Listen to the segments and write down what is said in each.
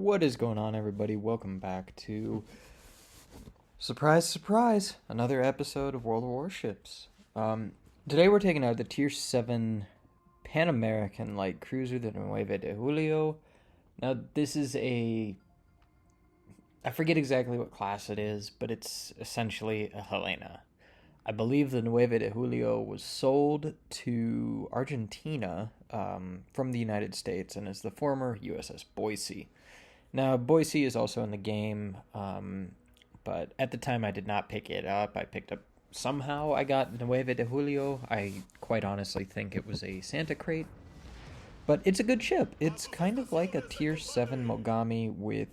What is going on, everybody? Welcome back to surprise, surprise, another episode of World of Warships. Today we're taking out the Tier 7 Pan American light cruiser, the Nueve de Julio. Now, this is I forget exactly what class it is, but it's essentially a Helena. I believe the Nueve de Julio was sold to Argentina from the United States and is the former USS Boise. Now, Boise is also in the game, but at the time I did not pick it up. Somehow I got Nueve de Julio. I quite honestly think it was a Santa crate. But it's a good ship. It's kind of like a Tier 7 Mogami with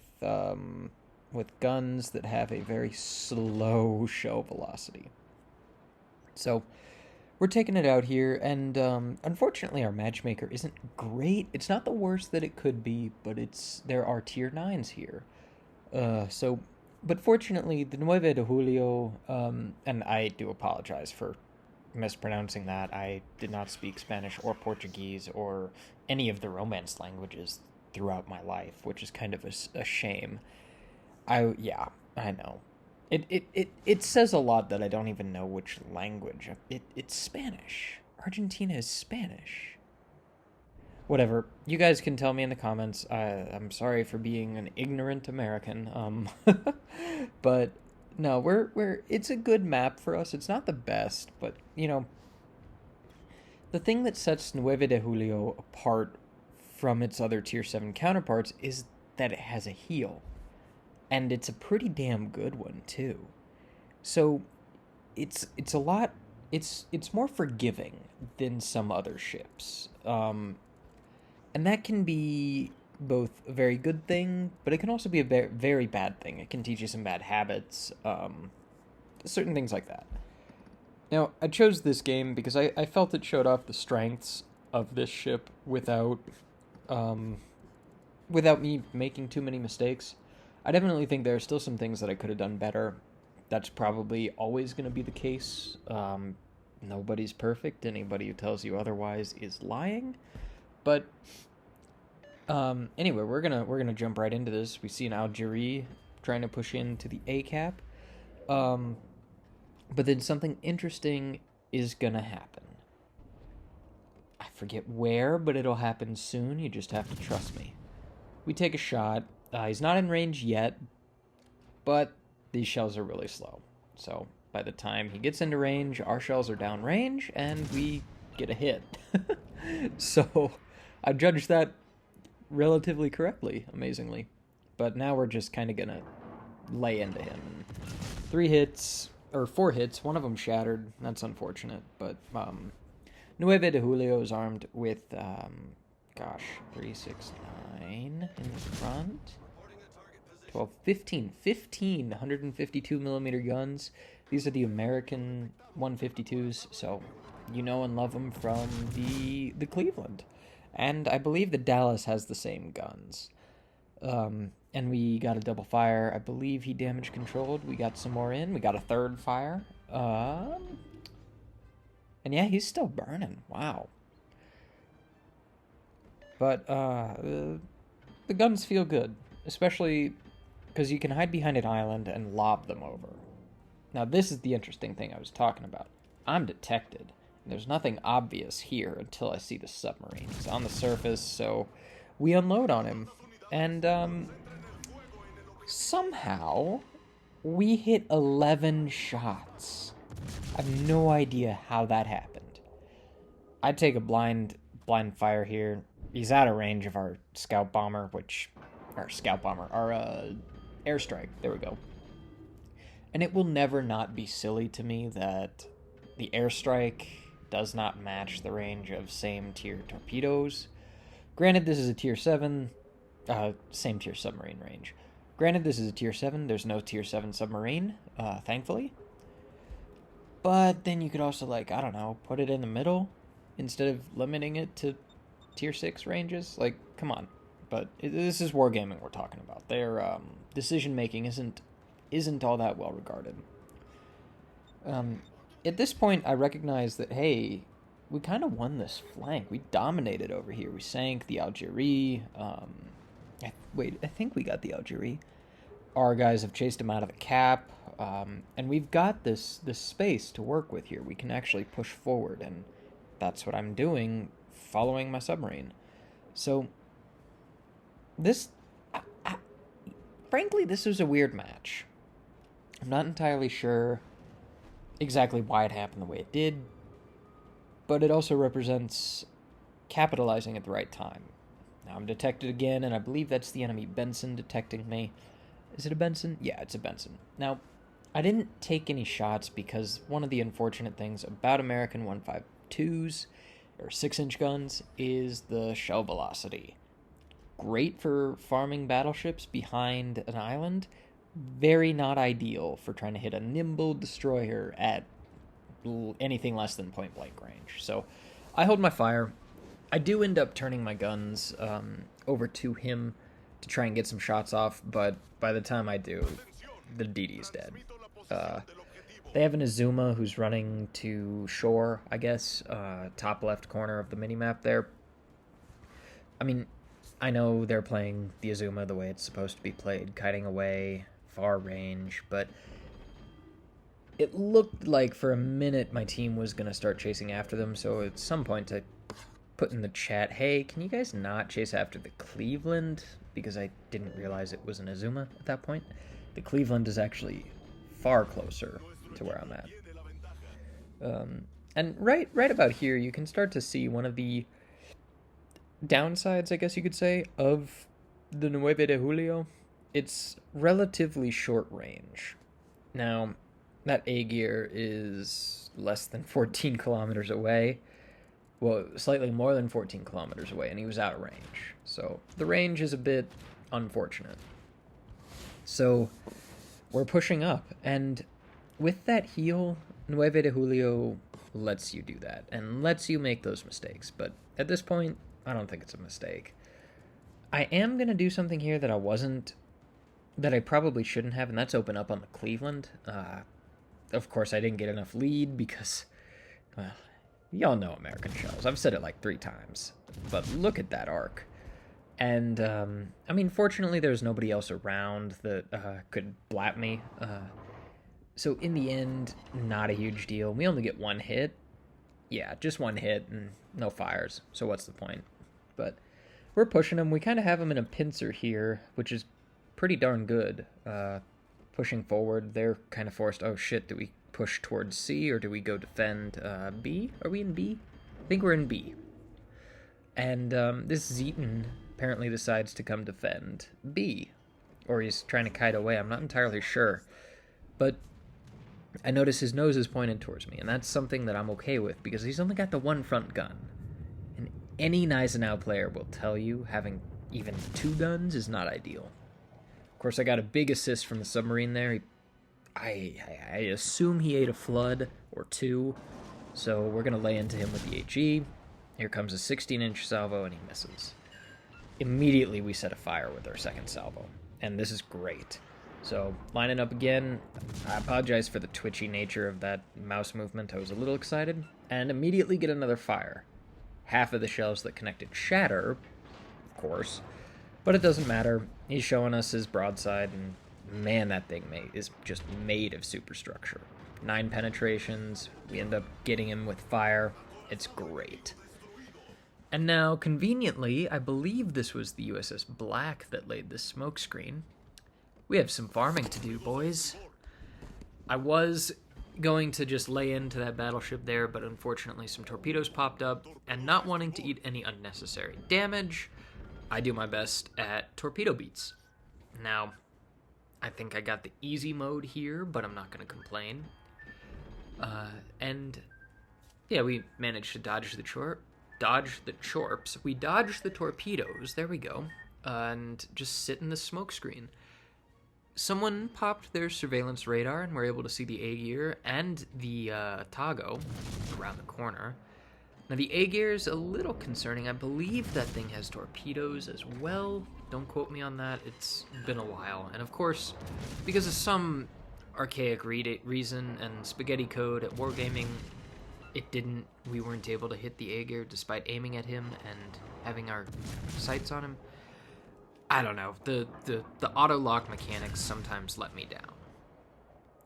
guns that have a very slow shell velocity. So, we're taking it out here, and unfortunately our matchmaker isn't great. It's not the worst that it could be, but there are Tier 9s here. But fortunately, the Nueve de Julio, and I do apologize for mispronouncing that. I did not speak Spanish or Portuguese or any of the Romance languages throughout my life, which is kind of a shame. I know. It says a lot that I don't even know which language. It's Spanish. Argentina is Spanish. Whatever. You guys can tell me in the comments. I'm sorry for being an ignorant American. But no, it's a good map for us. It's not the best, but the thing that sets Nueve de Julio apart from its other Tier 7 counterparts is that it has a heel. And it's a pretty damn good one too. So it's more forgiving than some other ships. And that can be both a very good thing, but it can also be a very, very bad thing. It can teach you some bad habits, certain things like that. Now, I chose this game because I felt it showed off the strengths of this ship without me making too many mistakes. I definitely think there are still some things that I could have done better. That's probably always going to be the case. Nobody's perfect. Anybody who tells you otherwise is lying. But anyway, we're gonna jump right into this. We see an Algerie trying to push into the A cap, but then something interesting is gonna happen. I forget where, but it'll happen soon. You just have to trust me. We take a shot. He's not in range yet, but these shells are really slow. So by the time he gets into range, our shells are down range, and we get a hit. So I judged that relatively correctly, amazingly. But now we're just kind of going to lay into him. 4 hits, one of them shattered. That's unfortunate. But Nueve de Julio is armed with, 369 in the front. 12, 15 152 millimeter guns. These are the American 152s, so you know and love them from the Cleveland. And I believe the Dallas has the same guns. And we got a double fire. I believe he damage controlled. We got some more in. We got a third fire. And yeah, he's still burning. Wow. But the guns feel good, especially because you can hide behind an island and lob them over. Now, this is the interesting thing I was talking about. I'm detected. And there's nothing obvious here until I see the submarine. He's on the surface, so we unload on him. And somehow we hit 11 shots. I have no idea how that happened. I'd take a blind fire here. He's out of range of our scout bomber, our airstrike. There we go. And it will never not be silly to me that the airstrike does not match the range of same tier torpedoes. Granted, this is a tier 7, same tier submarine range. Granted, this is a tier 7. There's no tier 7 submarine, thankfully. But then you could also, put it in the middle instead of limiting it to tier 6 ranges. Come on. But this is wargaming we're talking about. Their decision making isn't all that well regarded. At this point, I recognize that, hey, we kind of won this flank. We dominated over here. We sank the Algerie. Wait, I think we got the Algeri. Our guys have chased him out of the cap, and we've got this space to work with here. We can actually push forward, and that's what I'm doing, following my submarine. So this, I, frankly, this was a weird match. I'm not entirely sure exactly why it happened the way it did, but it also represents capitalizing at the right time. Now I'm detected again, and I believe that's the enemy Benson detecting me. Is it a Benson? Yeah, it's a Benson. Now, I didn't take any shots because one of the unfortunate things about American 152s, or 6-inch guns, is the shell velocity. Great for farming battleships behind an island, very not ideal for trying to hit a nimble destroyer at anything less than point blank range. So I hold my fire. I do end up turning my guns over to him to try and get some shots off, but by the time I do, the DD's dead. They have an Azuma who's running to shore, I guess, top left corner of the minimap there. I mean, I know they're playing the Azuma the way it's supposed to be played, kiting away, far range, but it looked like for a minute my team was going to start chasing after them, so at some point I put in the chat, hey, can you guys not chase after the Cleveland? Because I didn't realize it was an Azuma at that point. The Cleveland is actually far closer to where I'm at. And right about here, you can start to see one of the downsides, I guess you could say, of the Nueve de Julio. It's relatively short range. Now, that A-gear is less than 14 kilometers away. Well, slightly more than 14 kilometers away, and he was out of range. So the range is a bit unfortunate. So we're pushing up, and with that heal, Nueve de Julio lets you do that, and lets you make those mistakes. But at this point, I don't think it's a mistake. I am going to do something here that I probably shouldn't have, and that's open up on the Cleveland. Of course, I didn't get enough lead because, well, y'all know American shells. I've said it like 3 times. But look at that arc. And, I mean, fortunately, there's nobody else around that could blap me. So in the end, not a huge deal. We only get 1 hit. Yeah, just 1 hit and no fires. So what's the point? But we're pushing him. We kind of have him in a pincer here, which is pretty darn good. Pushing forward, they're kind of forced. Oh shit, do we push towards C or do we go defend B? Are we in B? I think we're in B. And this Zeton apparently decides to come defend B. Or he's trying to kite away, I'm not entirely sure. But I notice his nose is pointed towards me, and that's something that I'm okay with, because he's only got the 1 front gun. And any Gneisenau player will tell you having even 2 guns is not ideal. Of course, I got a big assist from the submarine there. I assume he ate a flood or 2, so we're going to lay into him with the HE. Here comes a 16-inch salvo, and he misses. Immediately, we set a fire with our 2nd salvo, and this is great. So, lining up again. I apologize for the twitchy nature of that mouse movement. I was a little excited, and immediately get another fire. Half of the shells that connected shatter, of course, but it doesn't matter. He's showing us his broadside, and man, that thing is just made of superstructure. 9 penetrations. We end up getting him with fire. It's great. And now, conveniently, I believe this was the USS Black that laid this smoke screen. We have some farming to do, boys. I was going to just lay into that battleship there, but unfortunately some torpedoes popped up, and not wanting to eat any unnecessary damage, I do my best at torpedo beats. Now, I think I got the easy mode here, but I'm not going to complain. And yeah, we managed to dodge the chorps. We dodged the torpedoes, there we go, and just sit in the smoke screen. Someone popped their surveillance radar and were able to see the A-gear and the Tago around the corner. Now, the A-gear is a little concerning. I believe that thing has torpedoes as well. Don't quote me on that. It's been a while. And, of course, because of some archaic reason and spaghetti code at Wargaming, we weren't able to hit the A-gear despite aiming at him and having our sights on him. I don't know. The auto lock mechanics sometimes let me down.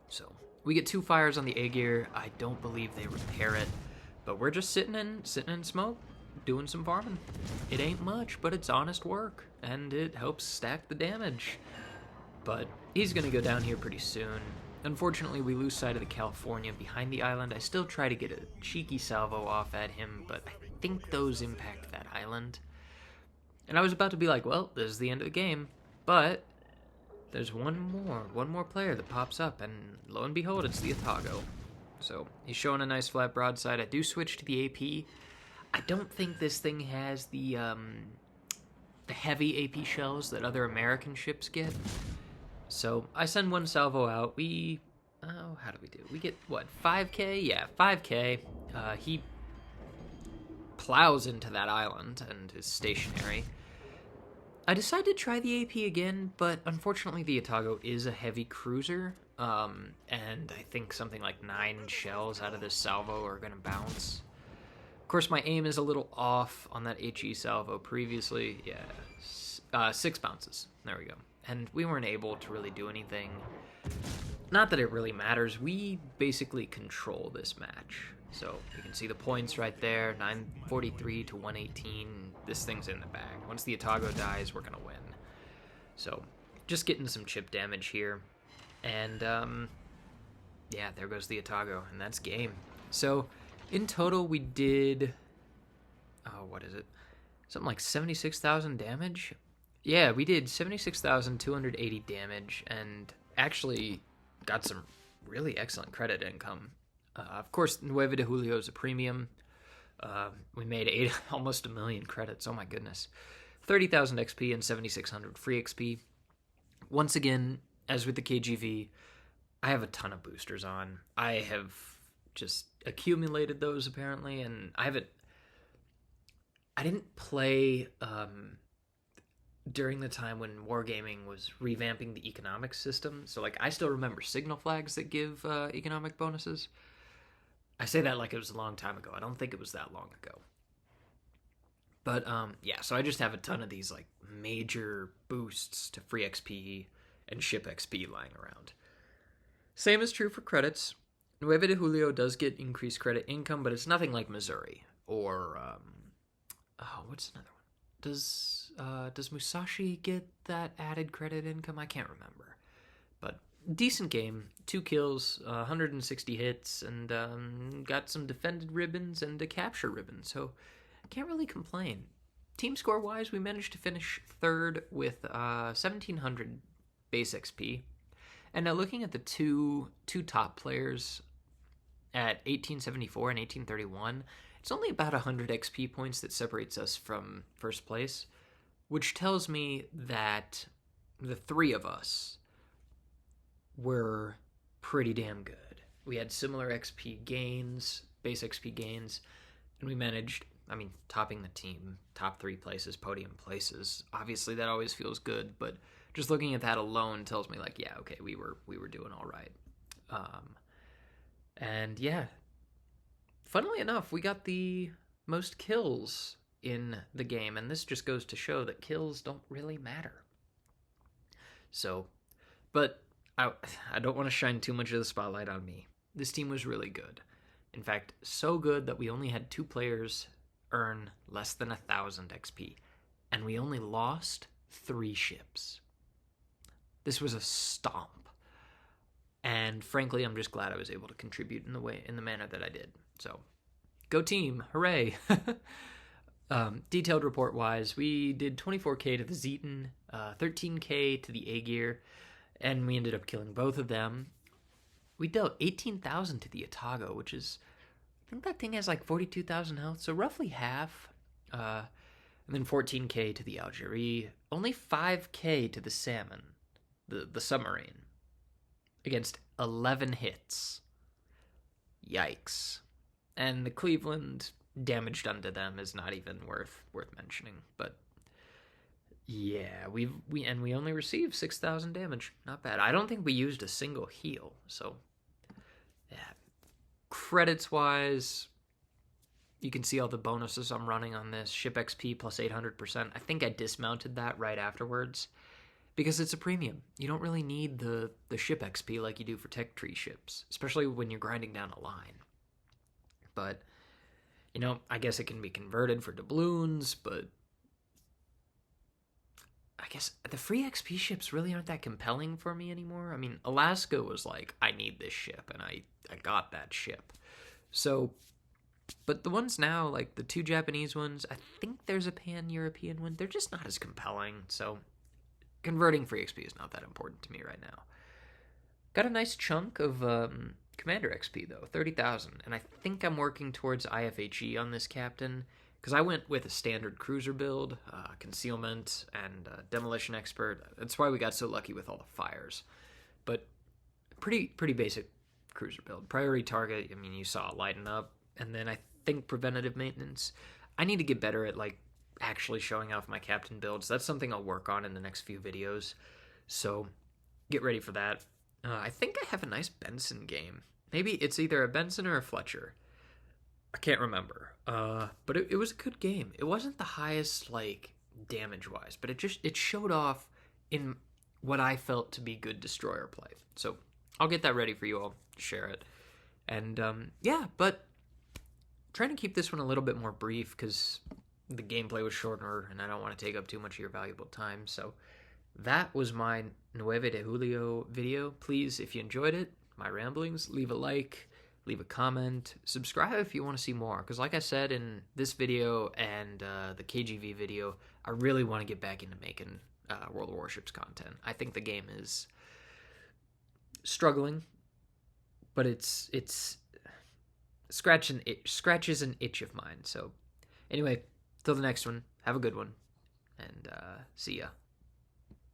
So we get 2 fires on the Aegir. I don't believe they repair it, but we're just sitting in smoke, doing some farming. It ain't much, but it's honest work, and it helps stack the damage. But he's gonna go down here pretty soon. Unfortunately, we lose sight of the California behind the island. I still try to get a cheeky salvo off at him, but I think those impact that island. And I was about to be like, well, this is the end of the game. But there's one more player that pops up, and lo and behold, it's the Atago. So he's showing a nice flat broadside. I do switch to the AP. I don't think this thing has the heavy AP shells that other American ships get. So I send one salvo out. How do we do? We get what, 5k? Yeah, 5k. He plows into that island and is stationary. I decided to try the AP again, but unfortunately the Atago is a heavy cruiser, and I think something like 9 shells out of this salvo are going to bounce. Of course, my aim is a little off on that HE salvo previously. Yeah, 6 bounces. There we go. And we weren't able to really do anything. Not that it really matters. We basically control this match. So you can see the points right there, 943 to 118. This thing's in the bag. Once the Atago dies, we're going to win. So just getting some chip damage here. And yeah, there goes the Atago, and that's game. So in total, we did, what is it? Something like 76,000 damage? Yeah, we did 76,280 damage, and actually got some really excellent credit income. Of course, Nueve de Julio is a premium. We made almost 1 million credits. Oh my goodness. 30,000 XP and 7,600 free XP. Once again, as with the KGV, I have a ton of boosters on. I have just accumulated those apparently, and I didn't play during the time when Wargaming was revamping the economic system. So like I still remember signal flags that give economic bonuses. I say that like it was a long time ago. I don't think it was that long ago. But yeah, so I just have a ton of these like major boosts to free XP and ship XP lying around. Same is true for credits. Nueve de Julio does get increased credit income, but it's nothing like Missouri or what's another one? Does Musashi get that added credit income? I can't remember. But decent game, 2 kills, 160 hits, and got some defended ribbons and a capture ribbon, so I can't really complain. Team score wise, we managed to finish 3rd with 1,700 base XP. And now looking at the two top players at 1874 and 1831, it's only about 100 XP points that separates us from first place, which tells me that the 3 of us were pretty damn good. We had similar XP gains, base XP gains, and we managed, topping the team, top 3 places, podium places. Obviously, that always feels good, but just looking at that alone tells me, like, yeah, okay, we were doing all right. And yeah, funnily enough, we got the most kills in the game, and this just goes to show that kills don't really matter. So, but I don't want to shine too much of the spotlight on me. This team was really good. In fact, so good that we only had 2 players earn less than 1,000 XP, and we only lost 3 ships. This was a stomp. And frankly, I'm just glad I was able to contribute in the manner that I did. So, go team, hooray! Detailed report wise, we did 24k to the Zeton, 13k to the Aegir, and we ended up killing both of them. We dealt 18,000 to the Atago, which is, I think that thing has like 42,000 health, so roughly half. And then 14k to the Algerie, only 5k to the Salmon, the submarine, against 11 hits. Yikes. And the Cleveland damage done to them is not even worth mentioning, but yeah, we only received 6,000 damage. Not bad. I don't think we used a single heal, so yeah. Credits wise, You can see all the bonuses I'm running on this. Ship XP plus 800%. I think I dismounted that right afterwards because it's a premium. You don't really need the ship XP like you do for tech tree ships, especially when you're grinding down a line. But, I guess it can be converted for doubloons, but I guess the free XP ships really aren't that compelling for me anymore. I mean, Alaska was like, I need this ship, and I got that ship. So, but the ones now, like the 2 Japanese ones, I think there's a pan-European one. They're just not as compelling. So, converting free XP is not that important to me right now. Got a nice chunk of Commander XP, though, 30,000. And I think I'm working towards IFHE on this captain, because I went with a standard cruiser build, concealment, and demolition expert. That's why we got so lucky with all the fires. But pretty basic cruiser build. Priority target, I mean, you saw it lighten up. And then I think preventative maintenance. I need to get better at, actually showing off my captain builds. That's something I'll work on in the next few videos. So get ready for that. I think I have a nice Benson game. Maybe it's either a Benson or a Fletcher. I can't remember. But it was a good game. It wasn't the highest, damage-wise, but it showed off in what I felt to be good destroyer play. So I'll get that ready for you all to share it. And, but trying to keep this one a little bit more brief because the gameplay was shorter and I don't want to take up too much of your valuable time. So that was my Nueve de Julio video. Please, if you enjoyed it, my ramblings, leave a like, leave a comment, subscribe if you want to see more. Because like I said in this video and the KGV video, I really want to get back into making World of Warships content. I think the game is struggling, but it's scratches an itch of mine. So anyway, till the next one, have a good one, and see ya.